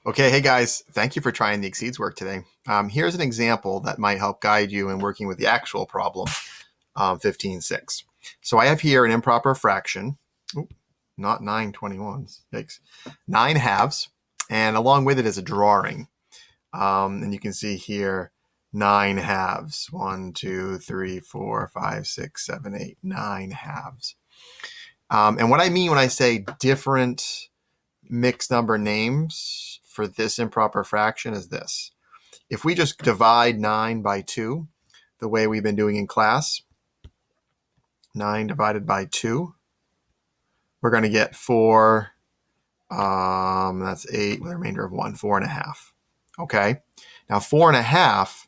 Okay, hey guys, thank you for trying the Exceeds work today. Here's an example that might help guide you in working with the actual problem, 15/6. So I have here an improper fraction, not 9/21s, yikes, 9 halves, and along with it is a drawing. And you can see here 9 halves, 1, 2, 3, 4, 5, 6, 7, 8, 9 halves. And what I mean when I say different mixed number names for this improper fraction is this. If we just divide 9 by 2, the way we've been doing in class, 9 divided by 2, we're going to get 4, that's 8 with a remainder of 1, 4.5. Okay, now 4.5,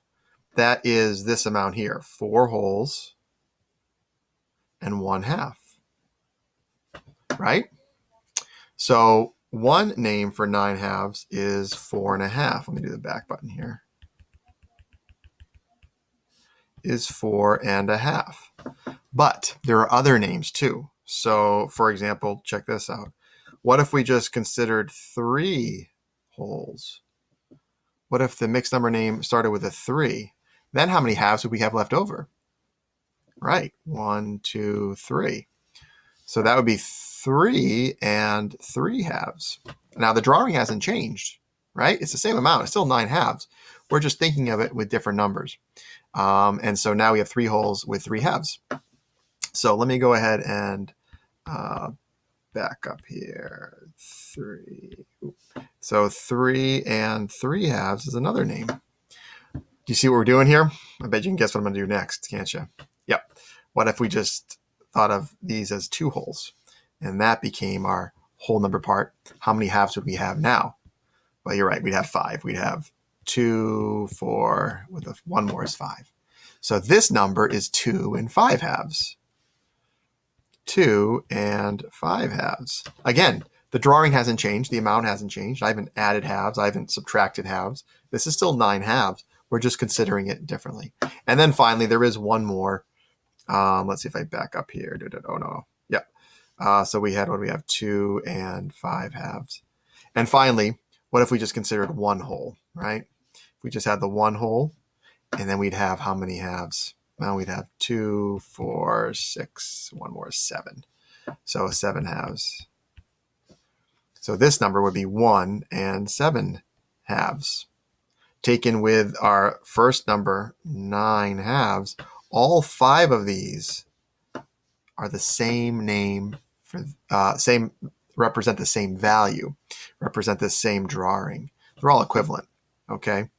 that is this amount here, 4 wholes and 1/2, right? So one name for 9 halves is 4.5. Let me do the back button here. Is 4.5. But there are other names too. So for example, check this out. What if we just considered 3 wholes? What if the mixed number name started with a 3? Then how many halves would we have left over? Right, 1, 2, 3. So that would be 3 and 3 halves. Now the drawing hasn't changed, right? It's the same amount. It's still 9 halves. We're just thinking of it with different numbers. And so now we have 3 wholes with 3 halves. So let me go ahead and back up here. 3. So 3 and 3 halves is another name. Do you see what we're doing here? I bet you can guess what I'm going to do next, can't you? Yep. What if we just thought of these as 2 wholes? And that became our whole number part. How many halves would we have now? Well, you're right. We'd have 5. We'd have 2, 4, with one more is 5. So this number is 2 and 5 halves. 2 and 5 halves. Again, the drawing hasn't changed. The amount hasn't changed. I haven't added halves. I haven't subtracted halves. This is still 9 halves. We're just considering it differently. And then finally, there is one more. Let's see if I back up here. Oh, no. Yep. So we had, what do we have? 2 and 5 halves. And finally, what if we just considered 1 whole, right? If we just had the 1 whole, and then we'd have how many halves? Well, we'd have 2, 4, 6, one more is 7. So 7 halves. So this number would be 1 and 7 halves. Taken with our first number, 9 halves, all 5 of these are the same name for represent the same value, represent the same drawing. They're all equivalent, okay?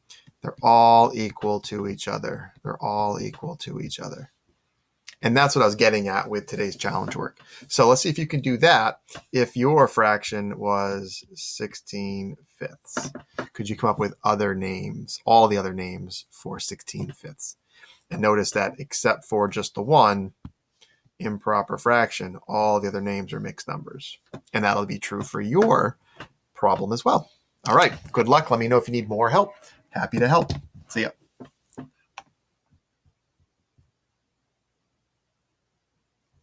They're all equal to each other. They're all equal to each other. And that's what I was getting at with today's challenge work. So let's see if you can do that. If your fraction was 16/5, could you come up with other names, all the other names for 16/5? And notice that except for just the one improper fraction, all the other names are mixed numbers. And that'll be true for your problem as well. All right, good luck. Let me know if you need more help. Happy to help. See ya.